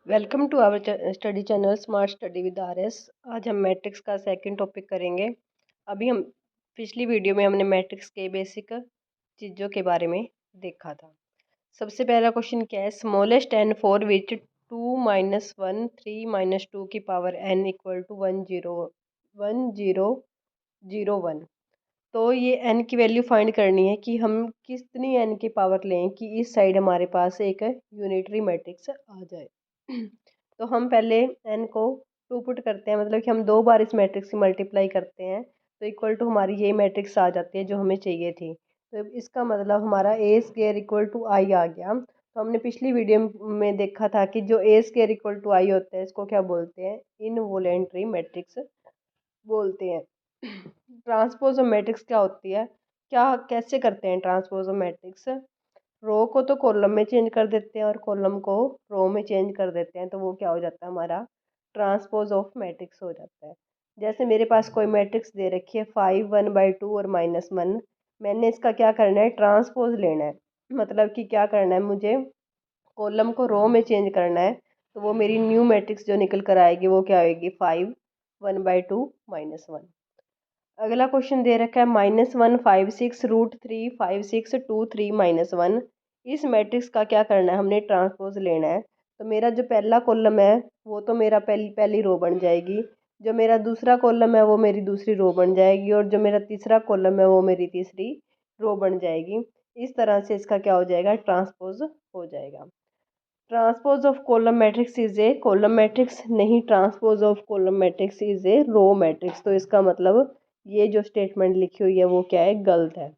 Welcome to our study channel smart study with RS. आज हम matrix का second topic करेंगे। अभी हम पिछली वीडियो में हमने मैट्रिक्स के बेसिक चीज़ों के बारे में देखा था। सबसे पहला क्वेश्चन क्या है, smallest N for which 2 minus 1 3 minus 2 की पावर एन इक्वल टू 1 0 तो ये एन की वैल्यू फाइंड करनी है कि हम कितनी एन की पावर लें कि इस साइड हमारे पास एक यूनिटरी मैट्रिक्स आ जाए। तो हम पहले एन को टू पुट करते हैं, मतलब कि हम 2 बार इस मैट्रिक्स की मल्टीप्लाई करते हैं तो इक्वल टू हमारी ये मैट्रिक्स आ जाती है जो हमें चाहिए थी। तो इसका मतलब हमारा ए स्क्वायर इक्वल टू आई आ गया। तो हमने पिछली वीडियो में देखा था कि जो ए स्क्वायर इक्वल टू आई होता है इसको क्या बोलते हैं, इनवॉलेंट्री मैट्रिक्स बोलते हैं। ट्रांसपोज ऑफ मैट्रिक्स क्या होती है, क्या कैसे करते हैं ट्रांसपोज ऑफ मैट्रिक्स, रो को तो कॉलम में चेंज कर देते हैं और कॉलम को रो में चेंज कर देते हैं, तो वो क्या हो जाता है, हमारा ट्रांसपोज ऑफ मैट्रिक्स हो जाता है। जैसे मेरे पास कोई मैट्रिक्स दे रखी है 5 1/2 और -1, मैंने इसका क्या करना है, ट्रांसपोज लेना है। मतलब कि क्या करना है, मुझे कॉलम को रो में चेंज करना है, तो वो मेरी न्यू मैट्रिक्स जो निकल कर आएगी वो क्या आएगी, 5 1/2 -1। अगला क्वेश्चन दे रखा है -1 5 6 √3 5 6 2 3 -1। इस मैट्रिक्स का क्या करना है, हमने ट्रांसपोज लेना है। तो मेरा जो पहला कॉलम है वो तो मेरा पहली रो बन जाएगी, जो मेरा दूसरा कॉलम है वो मेरी दूसरी रो बन जाएगी, और जो मेरा तीसरा कॉलम है वो मेरी तीसरी रो बन जाएगी। इस तरह से इसका क्या हो जाएगा, ट्रांसपोज हो जाएगा। Transpose of column matrix is a column matrix, नहीं, transpose of column matrix is a row matrix. तो इसका मतलब ये जो स्टेटमेंट लिखी हुई है वो क्या है, गलत है।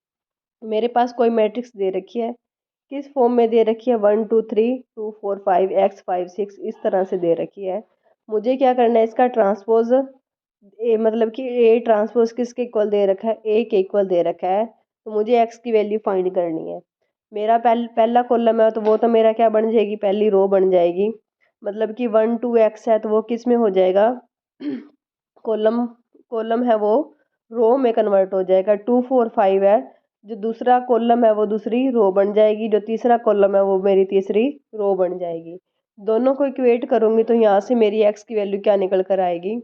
मेरे पास कोई मैट्रिक्स दे रखी है, किस फॉर्म में दे रखी है, 1 2 3 2 4 5 x 5 6 इस तरह से दे रखी है। मुझे क्या करना है, इसका ट्रांसपोज ए, मतलब कि ए ट्रांसपोज किसके इक्वल दे रखा है, ए के इक्वल दे रखा है। तो मुझे एक्स की वैल्यू फाइंड करनी है। मेरा पहला कॉलम है तो वो तो मेरा क्या बन जाएगी, पहली रो बन जाएगी। मतलब कि 1 2 x है तो वो किस में हो जाएगा, कॉलम कॉलम है वो रो में कन्वर्ट हो जाएगा। 2 4 5 है, जो दूसरा कॉलम है वो दूसरी रो बन जाएगी, जो तीसरा कॉलम है वो मेरी तीसरी रो बन जाएगी। दोनों को इक्वेट करूंगी तो यहाँ से मेरी एक्स की वैल्यू क्या निकल कर आएगी,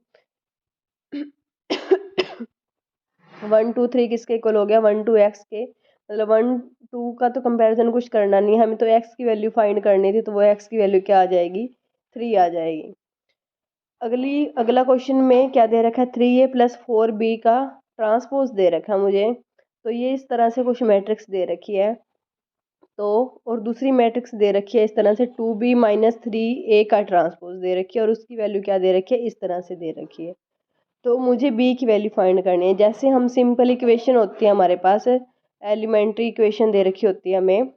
1 2 3 किसके इक्वल हो गया, 1 2 एक्स के। मतलब 1 2 का तो कंपैरिजन कुछ करना नहीं है, हमें तो एक्स की वैल्यू फाइंड करनी थी, तो वो एक्स की वैल्यू क्या आ जाएगी, 3 आ जाएगी। अगला क्वेश्चन में क्या दे रखा है, 3a + 4b का ट्रांसपोज दे रखा है मुझे। तो ये इस तरह से कुछ मैट्रिक्स दे रखी है। तो और दूसरी मैट्रिक्स दे रखी है इस तरह से 2b - 3a का ट्रांसपोज दे रखी है, और उसकी वैल्यू क्या दे रखी है, इस तरह से दे रखी है। तो मुझे बी की वैल्यू फाइंड करनी है। जैसे हम सिंपल इक्वेशन होती है हमारे पास, एलिमेंट्री इक्वेशन दे रखी होती है हमें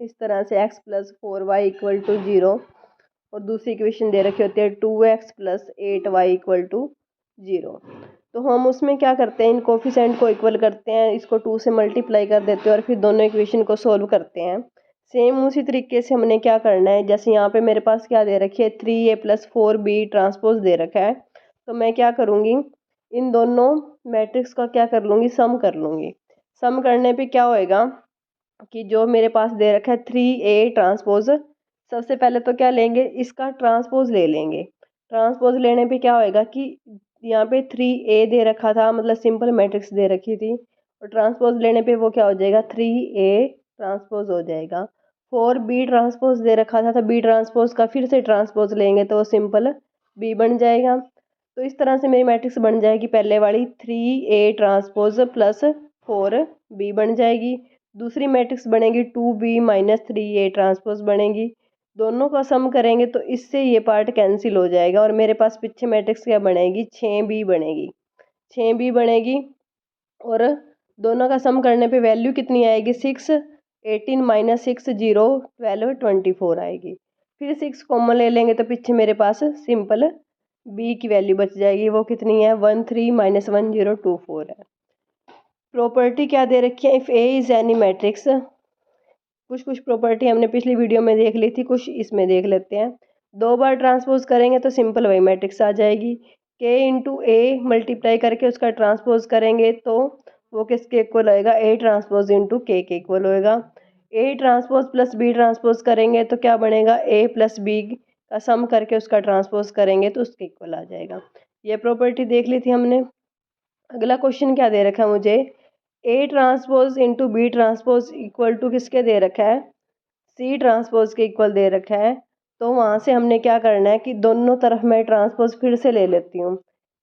इस तरह से x + 4y = 0, और दूसरी इक्वेशन दे रखी होती है 2x + 8y = 0। तो हम उसमें क्या करते हैं, इन कोफिशेंट को इक्वल करते हैं, इसको 2 से मल्टीप्लाई कर देते हैं और फिर दोनों इक्वेशन को सोल्व करते हैं। सेम उसी तरीके से हमने क्या करना है, जैसे यहाँ पे मेरे पास क्या दे रखी है, 3a + 4b ट्रांसपोज दे रखा है। तो मैं क्या करूँगी, इन दोनों मैट्रिक्स का क्या कर लूँगी, सम कर लूँगी। सम करने पे क्या होएगा कि जो मेरे पास दे रखा है 3a ट्रांसपोज, सबसे पहले तो क्या लेंगे, इसका ट्रांसपोज ले लेंगे। ट्रांसपोज लेने पे क्या होएगा कि यहाँ पे 3a दे रखा था, मतलब सिंपल मैट्रिक्स दे रखी थी, और ट्रांसपोज लेने पे वो क्या हो जाएगा, 3a ट्रांसपोज हो जाएगा। 4b ट्रांसपोज दे रखा था, तो b ट्रांसपोज का फिर से ट्रांसपोज लेंगे तो सिंपल b बन जाएगा। तो इस तरह से मेरी मैट्रिक्स बन जाएगी, पहले वाली 3a ट्रांसपोज + 4b बन जाएगी। दूसरी मैट्रिक्स बनेगी 2b - 3a ट्रांसपोज बनेगी। दोनों का सम करेंगे तो इससे ये पार्ट कैंसिल हो जाएगा, और मेरे पास पीछे मैट्रिक्स क्या बनेगी, 6b बनेगी, 6b बनेगी। और दोनों का सम करने पे वैल्यू कितनी आएगी, 6 18 - 6 0 12 24 आएगी। फिर 6 कॉमन ले लेंगे तो पीछे मेरे पास सिंपल b की वैल्यू बच जाएगी, वो कितनी है, 13 - 1024 है। प्रॉपर्टी क्या दे रखी है, if A is any matrix, कुछ प्रॉपर्टी हमने पिछली वीडियो में देख ली थी, कुछ इसमें देख लेते हैं। 2 बार ट्रांसपोज करेंगे तो सिंपल वही मैट्रिक्स आ जाएगी। k × a मल्टीप्लाई करके उसका ट्रांसपोज करेंगे तो वो किसके इक्वल होएगा, a ट्रांसपोज × k के इक्वल होएगा। A transpose plus B transpose करेंगे तो क्या बनेगा, ए प्लस बी का सम करके उसका ट्रांसपोज करेंगे तो उसके इक्वल आ जाएगा। ये प्रॉपर्टी देख ली थी हमने। अगला क्वेश्चन क्या दे रखा है मुझे, A transpose into B transpose equal to किसके दे रखा है, सी ट्रांसपोज के इक्वल दे रखा है। तो वहाँ से हमने क्या करना है कि दोनों तरफ मैं ट्रांसपोज फिर से ले लेती हूँ।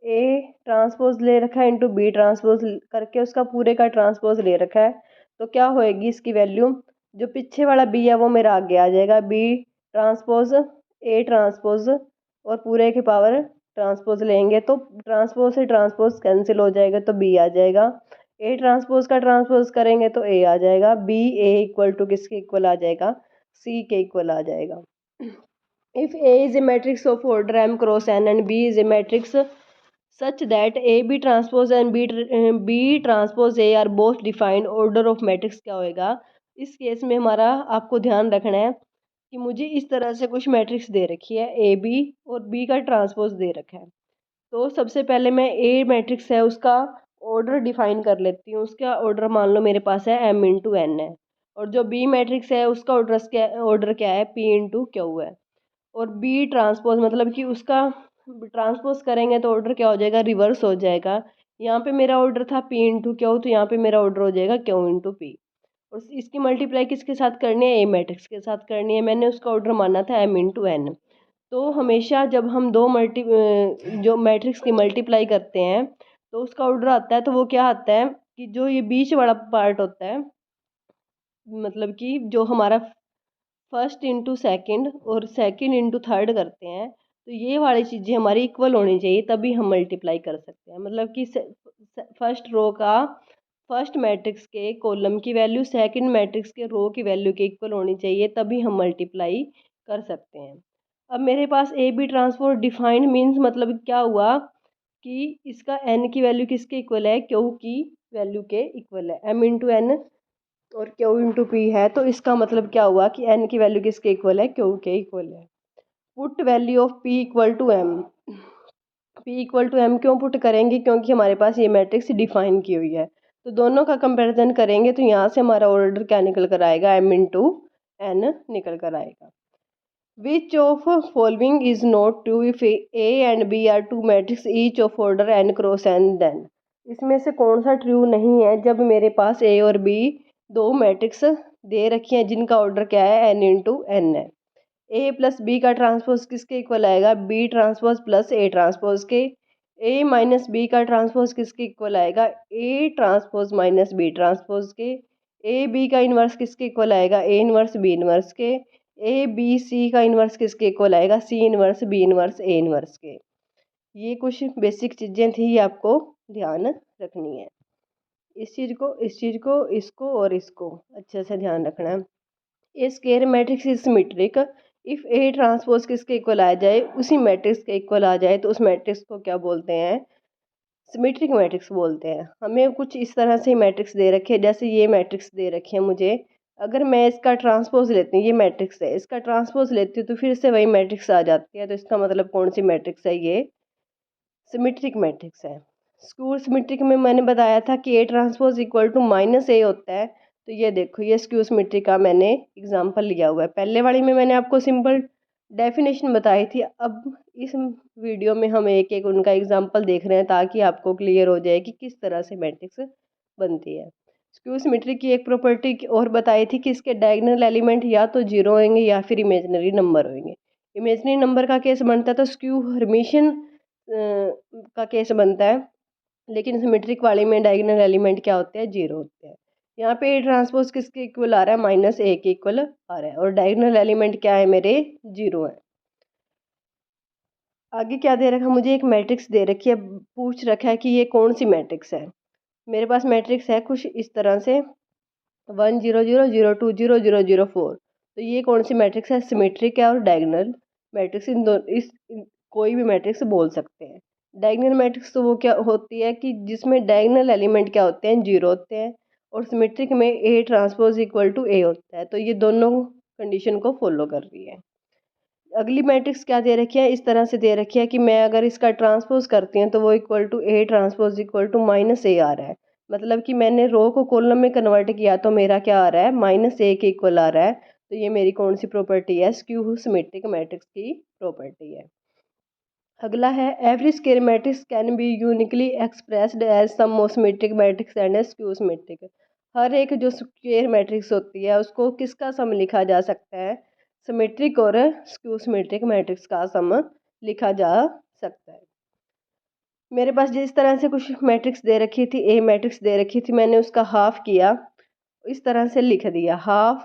ए ट्रांसपोज ले रखा है इंटू बी ट्रांसपोज करके उसका पूरे का ट्रांसपोज ले रखा है। तो क्या होएगी इसकी वैल्यू, जो पीछे वाला बी है वो मेरा आगे आ जाएगा, बी ट्रांसपोज ए ट्रांसपोज और पूरे के पावर ट्रांसपोज लेंगे तो ट्रांसपोज से ट्रांसपोज कैंसिल हो जाएगा तो बी आ जाएगा। ए ट्रांसपोज का ट्रांसपोज करेंगे तो ए आ जाएगा, बी ए इक्वल टू किसके इक्वल आ जाएगा, सी के इक्वल आ जाएगा। If A is a matrix of order M cross N and B is a matrix such that A B transpose and B transpose A are both defined order of matrix क्या होएगा। इस case में हमारा आपको ध्यान रखना है कि मुझे इस तरह से कुछ मैट्रिक्स दे रखी है, ए बी और बी का ट्रांसपोज दे रखा है। तो सबसे पहले मैं ए मैट्रिक्स है उसका ऑर्डर डिफाइन कर लेती हूँ। उसका ऑर्डर मान लो मेरे पास है एम इंटू एन है, और जो बी मैट्रिक्स है उसका ऑर्डर क्या है, पी इंटू क्यू है। और बी ट्रांसपोज मतलब कि उसका ट्रांसपोज करेंगे तो ऑर्डर क्या हो जाएगा, रिवर्स हो जाएगा। यहाँ पे मेरा ऑर्डर था पी इंटू क्यू, तो यहाँ पे मेरा ऑर्डर हो जाएगा क्यू इंटू पी। और इसकी मल्टीप्लाई किसके साथ करनी है, ए मैट्रिक्स के साथ करनी है। मैंने उसका ऑर्डर माना था एम इंटू एन। तो हमेशा जब हम जो मैट्रिक्स की मल्टीप्लाई करते हैं तो उसका ऑर्डर आता है, तो वो क्या आता है कि जो ये बीच वाला पार्ट होता है, मतलब कि जो हमारा फर्स्ट इंटू सेकेंड और सेकेंड इंटू थर्ड करते हैं, तो ये वाली चीज़ें हमारी इक्वल होनी चाहिए तभी हम मल्टीप्लाई कर सकते हैं। मतलब कि फर्स्ट रो का फर्स्ट मैट्रिक्स के कॉलम की वैल्यू सेकंड मैट्रिक्स के रो की वैल्यू के इक्वल होनी चाहिए तभी हम मल्टीप्लाई कर सकते हैं। अब मेरे पास A B transport defined means मतलब क्या हुआ कि इसका एन की वैल्यू किसके इक्वल है, क्यू की वैल्यू के इक्वल है। एम इंटू एन और क्यू इंटू पी है, तो इसका मतलब क्या हुआ कि एन की वैल्यू किसके इक्वल है, क्यू के इक्वल है। Put value of P equal to M, P equal to M क्यों पुट करेंगे, क्योंकि हमारे पास ये मैट्रिक्स डिफाइन की हुई है। तो दोनों का कंपैरिजन करेंगे तो यहाँ से हमारा ऑर्डर क्या निकल कर आएगा, एम इंटू एन निकल कर आएगा। Which of following is not true if A and B are two matrix each of order N cross N then, इसमें से कौन सा ट्रू नहीं है जब मेरे पास ए और बी दो मैट्रिक्स दे रखी हैं जिनका ऑर्डर क्या है, एन इंटू एन है। ए प्लस बी का ट्रांसपोज किसके इक्वल आएगा, B transpose plus A transpose के। ए माइनस बी का ट्रांसपोज किसके इक्वल आएगा, A transpose minus B transpose के। ए बी का इन्वर्स किसके इक्वल आएगा, ए इन्वर्स बी इन्वर्स के। ए बी सी का इन्वर्स किसके इक्वल आएगा, सी inverse B inverse A inverse के। ये कुछ बेसिक चीज़ें थी, ये आपको ध्यान रखनी है। इस चीज़ को, इस चीज़ को, इसको और इसको अच्छे से ध्यान रखना है। A square matrix is symmetric if A transpose किसके इक्वल आ जाए, उसी मैट्रिक्स के इक्वल आ जाए तो उस मैट्रिक्स को क्या बोलते हैं, सिमेट्रिक मैट्रिक्स बोलते हैं। हमें कुछ इस तरह से मैट्रिक्स दे रखे हैं, जैसे ये मैट्रिक्स दे रखे हैं मुझे, अगर मैं इसका ट्रांसपोज लेती हूँ, ये मैट्रिक्स है, इसका ट्रांसपोज लेती हूँ तो फिर से वही मैट्रिक्स आ जाती है। तो इसका मतलब कौन सी मैट्रिक्स है, ये सिमेट्रिक मैट्रिक्स है। स्क्यू सिमेट्रिक में मैंने बताया था कि A transpose equal to minus A होता है। तो ये देखो, ये स्क्यू सिमेट्रिक का मैंने एग्जांपल लिया हुआ है। पहले वाली में मैंने आपको सिंपल डेफिनेशन बताई थी, अब इस वीडियो में हम एक एक उनका एग्जांपल देख रहे हैं ताकि आपको क्लियर हो जाए कि किस तरह से मैट्रिक्स बनती है। स्क्यू सिमेट्रिक की एक प्रॉपर्टी और बताई थी कि इसके डायगोनल एलिमेंट या तो जीरो होंगे या फिर इमेजिनरी नंबर होंगे। इमेजिनरी नंबर का केस बनता है तो स्क्यू हर्मिशियन का केस बनता है, लेकिन सिमेट्रिक वाले में डायगोनल एलिमेंट क्या होते हैं, जीरो होते हैं। यहाँ पे ए ट्रांसपोज किसके इक्वल आ रहा है, माइनस ए के इक्वल आ रहा है, और डायगोनल एलिमेंट क्या है मेरे, जीरो है। आगे क्या दे रखा है मुझे, एक मैट्रिक्स दे रखी है, पूछ रखा है कि ये कौन सी मैट्रिक्स है। मेरे पास मैट्रिक्स है कुछ इस तरह से 1 0 0 0 2 0 0 0 4। तो ये कौन सी मैट्रिक्स है, सिमेट्रिक है और डायगोनल मैट्रिक्स। कोई भी मैट्रिक्स बोल सकते हैं। डायगोनल मैट्रिक्स तो वो क्या होती है कि जिसमें डायगोनल एलिमेंट क्या होते हैं, जीरो होते हैं, और सिमेट्रिक में ए ट्रांसपोज इक्वल टू ए होता है। तो ये दोनों कंडीशन को फॉलो कर रही है। अगली मैट्रिक्स क्या दे रखी है, इस तरह से दे रखी है कि मैं अगर इसका ट्रांसपोज करती हूँ तो वो equal to A transpose equal to minus A आ रहा है। मतलब कि मैंने रो को कॉलम में कन्वर्ट किया तो मेरा क्या आ रहा है, -1 के इक्वल आ रहा है। तो ये मेरी कौन सी प्रॉपर्टी है, स्क्यू सिमेट्रिक मैट्रिक्स की प्रॉपर्टी है। अगला है every square matrix can be uniquely expressed as sum of symmetric matrix and a skew symmetric. हर एक जो स्क्वायर मैट्रिक्स होती है उसको किसका सम लिखा जा सकता है, सिमेट्रिक और स्क्यू सिमेट्रिक मैट्रिक्स का सम लिखा जा सकता है। मेरे पास जिस तरह से कुछ मैट्रिक्स दे रखी थी, ए मैट्रिक्स दे रखी थी, मैंने उसका हाफ किया, इस तरह से लिख दिया, हाफ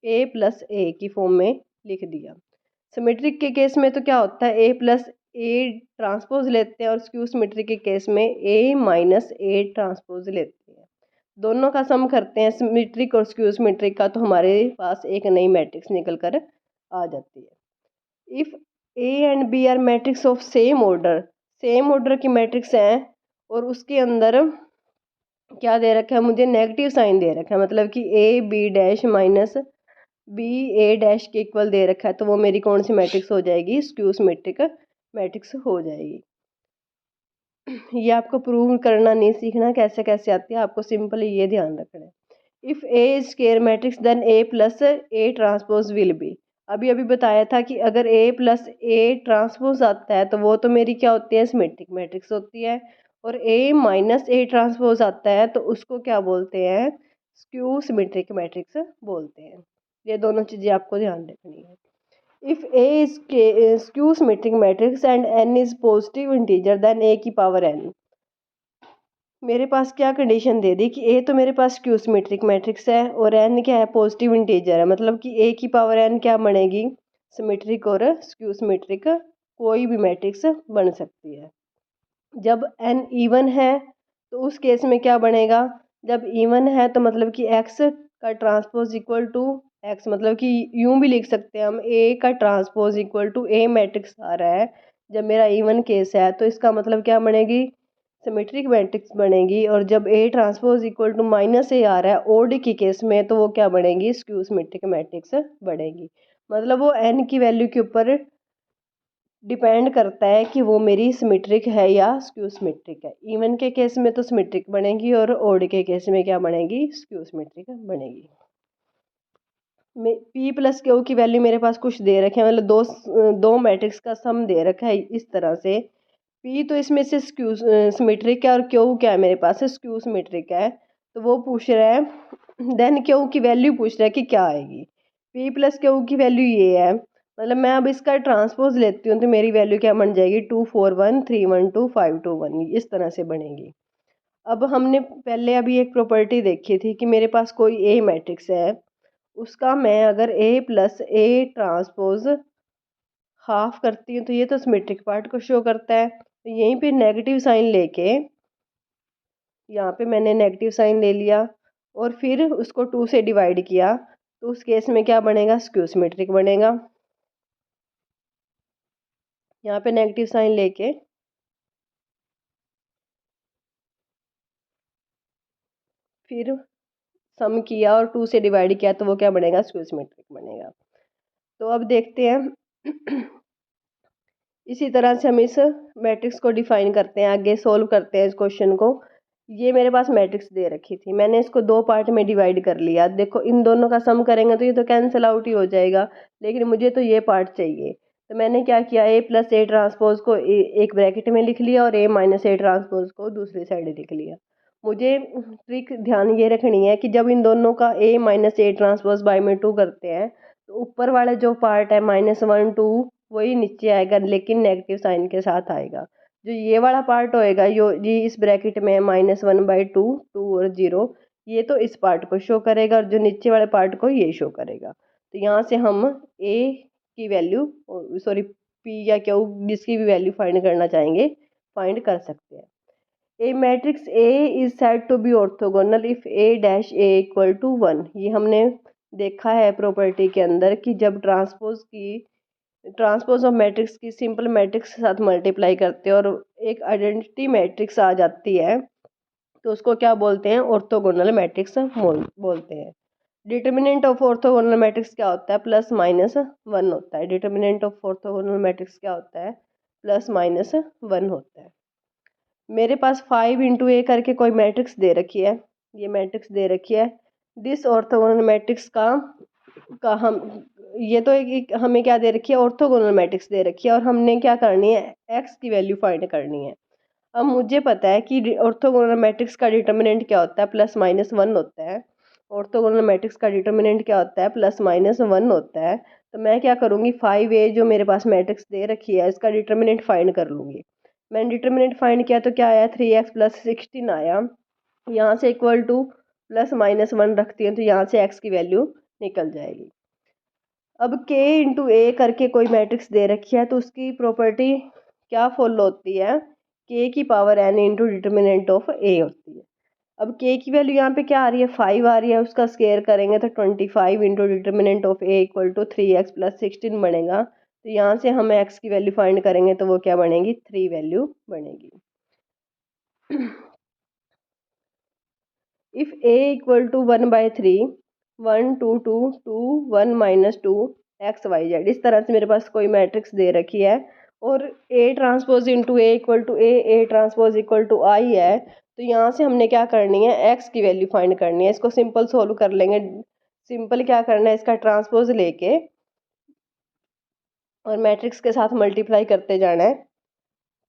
ए प्लस ए की फॉर्म में लिख दिया। सिमेट्रिक के केस में तो क्या होता है, ए प्लस ए ट्रांसपोज लेते हैं और स्क्यू सिमेट्रिक के केस में ए माइनस ए ट्रांसपोज लेते हैं। दोनों का सम करते हैं सिमेट्रिक और स्क्यू सिमेट्रिक का, तो हमारे पास एक नई मैट्रिक्स निकल कर आ जाती है। If A and B are matrix of same order की मैट्रिक्स हैं और उसके अंदर क्या दे रखा है, मुझे नेगेटिव साइन दे रखा है, मतलब कि A B dash minus B A dash के इक्वल दे रखा है, तो वो मेरी कौन सी मैट्रिक्स हो जाएगी, स्क्यू सिमेट्रिक मैट्रिक्स हो जाएगी। ये आपको प्रूव करना नहीं सीखना कैसे कैसे आती है, आपको सिंपली ये ध्यान रखना है। If A is square matrix then A plus A transpose will be. अभी अभी बताया था कि अगर ए प्लस ए ट्रांसपोज आता है तो वो तो मेरी क्या होती है, सिमेट्रिक मैट्रिक्स होती है, और ए माइनस ए ट्रांसपोज आता है तो उसको क्या बोलते हैं, स्क्यू सिमेट्रिक मैट्रिक्स बोलते हैं। ये दोनों चीज़ें आपको ध्यान रखनी है। If A is skew symmetric matrix and n is positive integer then A की पावर n। मेरे पास क्या कंडीशन दे दी कि A तो मेरे पास स्क्यू सिमेट्रिक मैट्रिक्स है और n क्या है, पॉजिटिव इंटीजर है, मतलब कि A की पावर n क्या बनेगी, सिमेट्रिक और स्क्यू सिमेट्रिक कोई भी मैट्रिक्स बन सकती है। जब n इवन है तो उस केस में क्या बनेगा, जब इवन है तो मतलब कि x का ट्रांसपोज इक्वल टू x, मतलब कि यूं भी लिख सकते हैं हम, a का transpose equal to a matrix आ रहा है जब मेरा इवन केस है, तो इसका मतलब क्या बनेगी, सिमेट्रिक मैट्रिक्स बनेगी। और जब a transpose equal to -a आ रहा है ओड की केस में, तो वो क्या बनेगी, स्क्यू सिमेट्रिक मैट्रिक्स बनेगी। मतलब वो n की वैल्यू के ऊपर डिपेंड करता है कि वो मेरी सिमेट्रिक है या स्क्यू सिमेट्रिक है। इवन के केस में तो सिमेट्रिक बनेगी और ओड के केस में क्या बनेगी, स्क्यू सिमेट्रिक बनेगी। पी प्लस क्यू की वैल्यू मेरे पास कुछ दे रखे हैं, मतलब दो मैट्रिक्स का सम दे रखा है इस तरह से। पी तो इसमें से स्क्यू सिमेट्रिक है और क्यू क्या है मेरे पास, स्क्यू सिमेट्रिक है, तो वो पूछ रहा है, देन क्यू की वैल्यू पूछ रहा है कि क्या आएगी। पी प्लस क्यू की वैल्यू ये है, मतलब मैं अब इसका ट्रांसपोज लेती हूँ तो मेरी वैल्यू क्या बन जाएगी, 2 4 1 3 1 2 5 2 1, इस तरह से बनेगी। अब हमने पहले अभी एक प्रॉपर्टी देखी थी कि मेरे पास कोई ए मैट्रिक्स है, उसका मैं अगर ए प्लस ए ट्रांसपोज हाफ करती हूँ तो ये तो सिमेट्रिक पार्ट को शो करता है, तो यहीं पे नेगेटिव साइन लेके, यहाँ पे मैंने नेगेटिव साइन ले लिया और फिर उसको 2 से डिवाइड किया, तो उस केस में क्या बनेगा, स्क्यू सिमेट्रिक बनेगा। यहाँ पे नेगेटिव साइन लेके फिर सम किया और 2 से डिवाइड किया, तो वो क्या बनेगा, स्क्यू सिमेट्रिक बनेगा। तो अब देखते हैं इसी तरह से हम इस मैट्रिक्स को डिफाइन करते हैं, आगे सोल्व करते हैं इस क्वेश्चन को। ये मेरे पास मैट्रिक्स दे रखी थी, मैंने इसको दो पार्ट में डिवाइड कर लिया। देखो इन दोनों का सम करेंगे तो ये तो कैंसिल आउट ही हो जाएगा, लेकिन मुझे तो ये पार्ट चाहिए। तो मैंने क्या किया, ए प्लस ए ट्रांसपोज को एक ब्रैकेट में लिख लिया और ए माइनस ए ट्रांसपोज को दूसरी साइड लिख लिया। मुझे ट्रिक ध्यान ये रखनी है कि जब इन दोनों का ए माइनस ए ट्रांसपोज बाय में 2 करते हैं तो ऊपर वाला जो पार्ट है -1 2 वही नीचे आएगा, लेकिन नेगेटिव साइन के साथ आएगा। जो ये वाला पार्ट होएगा यो जी इस ब्रैकेट में -1/2 2 और 0, ये तो इस पार्ट को शो करेगा और जो नीचे वाले पार्ट को ये शो करेगा। तो यहाँ से हम ए की वैल्यू, सॉरी पी या क्यू जिसकी भी वैल्यू फाइंड करना चाहेंगे फाइंड कर सकते हैं। A matrix A is said to be orthogonal if A dash A equal to 1। ये हमने देखा है प्रॉपर्टी के अंदर कि जब ट्रांसपोज ऑफ मैट्रिक्स की सिंपल मैट्रिक्स के साथ मल्टीप्लाई करते हैं और एक आइडेंटिटी मैट्रिक्स आ जाती है तो उसको क्या बोलते हैं, ऑर्थोगोनल मैट्रिक्स बोलते हैं। डिटर्मिनेंट ऑफ ऑर्थोगोनल मैट्रिक्स क्या होता है, +-1 होता है। डिटर्मिनेंट ऑफ ऑर्थोगोनल मैट्रिक्स क्या होता है, +-1 होता है। मेरे पास 5 इंटू ए करके कोई मैट्रिक्स दे रखी है, ये मैट्रिक्स दे रखी है। दिस ऑर्थोगोनल मैट्रिक्स का हम ये तो एक हमें क्या दे रखी है, ऑर्थोगोनल मैट्रिक्स दे रखी है और हमने क्या करनी है, एक्स की वैल्यू फाइंड करनी है। अब मुझे पता है कि ऑर्थोगोनल मैट्रिक्स का डिटर्मिनेंट क्या होता है, प्लस माइनस वन होता है। ऑर्थोगोनल मैट्रिक्स का डिटर्मिनेंट क्या होता है, प्लस माइनस वन होता है। तो मैं क्या करूँगी, 5a जो मेरे पास मैट्रिक्स दे रखी है इसका डिटर्मिनेंट फाइंड कर लूँगी। मैंने डिटर्मिनेंट फाइंड किया तो क्या आया, 3x प्लस 16 आया। यहाँ से equal two plus minus one रखती है तो यहाँ से x की वैल्यू निकल जाएगी। अब k इंटू ए करके कोई मैट्रिक्स दे रखी है तो उसकी प्रॉपर्टी क्या फॉलो होती है, k की power n into determinant of a होती है। अब k की वैल्यू यहाँ पे क्या आ रही है, 5 आ रही है, उसका स्क्वायर करेंगे तो 25 into determinant of a equal to 3x plus 16 बनेगा। तो यहाँ से हम x की वैल्यू फाइंड करेंगे तो वो क्या बनेगी, 3 वैल्यू बनेगी। If a equal to 1/3 1 2 2 2 1 minus 2 X Y Z, इस तरह से मेरे पास कोई मैट्रिक्स दे रखी है और a transpose into A equal to A transpose equal to I है। तो यहाँ से हमने क्या करनी है, x की वैल्यू फाइंड करनी है। इसको सिंपल सोल्व कर लेंगे। सिंपल क्या करना है, इसका ट्रांसपोज लेके और मैट्रिक्स के साथ मल्टीप्लाई करते जाना है।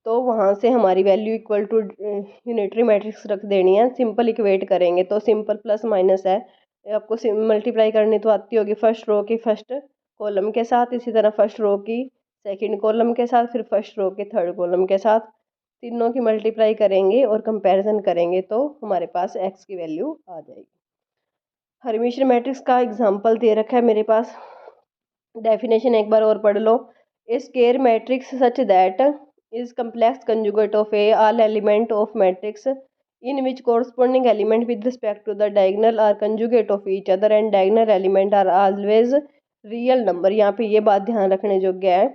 तो वहाँ से हमारी value equal to unitary matrix रख देनी है। सिंपल इक्वेट करेंगे तो सिंपल प्लस माइनस है, आपको मल्टीप्लाई करनी तो आती होगी फर्स्ट रो की फर्स्ट कॉलम के साथ, इसी तरह फर्स्ट रो की सेकंड कॉलम के साथ, फिर फर्स्ट रो के थर्ड कॉलम के साथ। तीनों की मल्टीप्लाई करेंगे और कंपैरिजन करेंगे तो हमारे पास एक्स की वैल्यू आ जाएगी। हर्मिटियन मैट्रिक्स का एग्जांपल दे रखा है मेरे पास, डेफिनेशन एक बार और पढ़ लो। A square matrix such that is complex conjugate of a all element of matrix in which corresponding element with respect to the diagonal are conjugate of each other and diagonal element are always real number। यहाँ पे ये बात ध्यान रखने योग्य है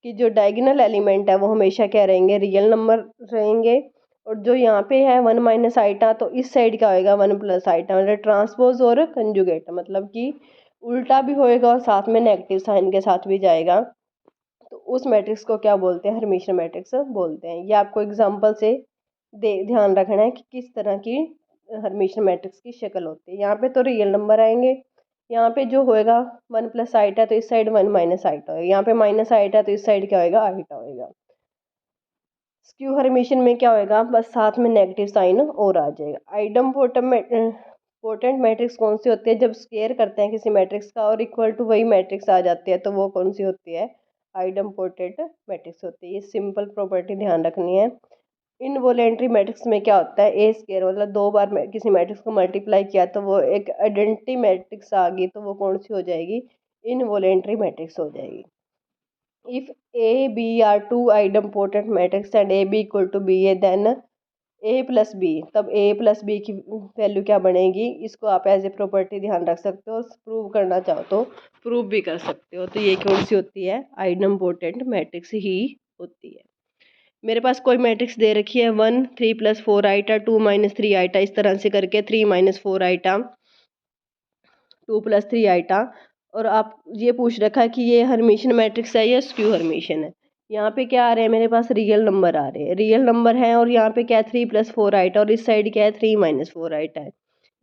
कि जो डायगोनल एलिमेंट है वो हमेशा क्या रहेंगे, रियल नंबर रहेंगे। और जो यहाँ पे है 1 माइनस आइटा, तो इस साइड क्या होएगा 1 प्लस आइटा, मतलब ट्रांसपोज और कंजुगेट, मतलब कि उल्टा भी होएगा और साथ में नेगेटिव साइन के साथ भी जाएगा। तो उस मैट्रिक्स को क्या बोलते हैं, हर्मिटियन मैट्रिक्स बोलते हैं। ये आपको एग्जांपल से ध्यान रखना है कि किस तरह की हर्मिटियन मैट्रिक्स की शक्ल होती है। यहाँ पे तो रियल नंबर आएंगे, यहाँ पे जो होएगा 1 प्लस आइटा तो इस साइड 1 माइनस आइटा होएगा, यहाँ पे माइनस आइटा तो इस साइड क्या होएगा, आइटा होएगा। स्क्यू हर्मिटियन में क्या होएगा, बस साथ में नेगेटिव साइन और आ जाएगा। आइडम पोटेंट मैट्रिक्स कौन सी होती है, जब स्क्वायर करते हैं किसी मैट्रिक्स का और इक्वल टू वही मैट्रिक्स आ जाती है तो वो कौन सी होती है, आइडम पोटेंट मैट्रिक्स होती है। ये सिंपल प्रॉपर्टी ध्यान रखनी है। इनवॉलेंट्री मैट्रिक्स में क्या होता है, ए स्क्वायर मतलब दो बार किसी मैट्रिक्स को मल्टीप्लाई किया तो वो एक आइडेंटिटी मैट्रिक्स आ गई तो वो कौन सी हो जाएगी, इनवॉलेंट्री मैट्रिक्स हो जाएगी। If A B are two idempotent matrix and A B equal to B A then A plus B, तब ए प्लस बी की वैल्यू क्या बनेगी। इसको आप एज ए प्रॉपर्टी ध्यान रख सकते हो और प्रूव करना चाहो तो प्रूव भी कर सकते हो। तो ये कौन सी होती है, आइडम्पोर्टेंट मैट्रिक्स ही होती है। मेरे पास कोई मैट्रिक्स दे रखी है 1 3 प्लस 4 आइटा 2 माइनस 3 आइटा, इस तरह से करके 3 माइनस 4 आइटा 2 प्लस 3 आइटा। और आप ये पूछ रखा है कि ये हर्मिटियन मैट्रिक्स है या स्क्यू हर्मिटियन है। यहाँ पे क्या आ रहे हैं, मेरे पास रियल नंबर आ रहे हैं, रियल नंबर है। और यहाँ पे क्या है 3 प्लस 4 आइटा और इस साइड क्या है 3 माइनस 4 आइटा है।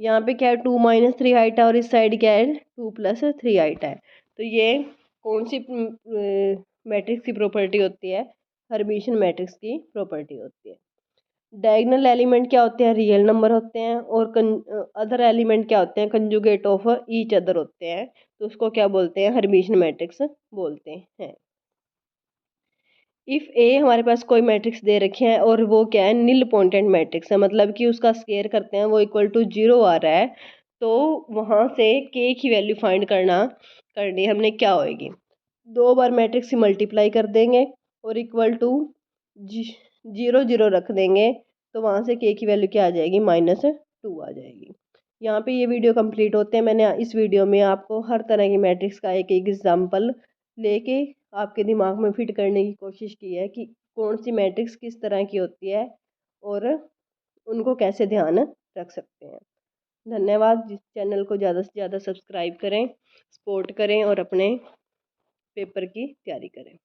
यहाँ पे क्या है 2 माइनस 3 आइटा और इस साइड क्या है 2 प्लस 3 आइटा है। तो ये कौन सी मैट्रिक्स की प्रॉपर्टी होती है, हर्मिटियन मैट्रिक्स की प्रॉपर्टी होती है। डायगोनल एलिमेंट क्या होते हैं, रियल नंबर होते हैं। और अदर एलिमेंट क्या होते हैं, कंजुगेट ऑफ ईच अदर होते हैं। तो उसको क्या बोलते हैं, हर्मिटियन मैट्रिक्स बोलते हैं। इफ ए हमारे पास कोई मैट्रिक्स दे रखे हैं और वो क्या है, निल पॉइंटेड मैट्रिक्स है, मतलब कि उसका स्क्वायर करते हैं वो इक्वल टू 0 आ रहा है, तो वहाँ से के की वैल्यू फाइंड करनी हमने क्या होएगी, दो बार मैट्रिक्स की मल्टीप्लाई कर देंगे और इक्वल टू 0 0 रख देंगे तो वहाँ से के की वैल्यू क्या आ जाएगी, -2 आ जाएगी। यहाँ पे ये वीडियो कंप्लीट होते हैं। मैंने इस वीडियो में आपको हर तरह की मैट्रिक्स का एक एक एग्जाम्पल लेके आपके दिमाग में फिट करने की कोशिश की है कि कौन सी मैट्रिक्स किस तरह की होती है और उनको कैसे ध्यान रख सकते हैं। धन्यवाद। जिस चैनल को ज़्यादा से ज़्यादा सब्सक्राइब करें, सपोर्ट करें और अपने पेपर की तैयारी करें।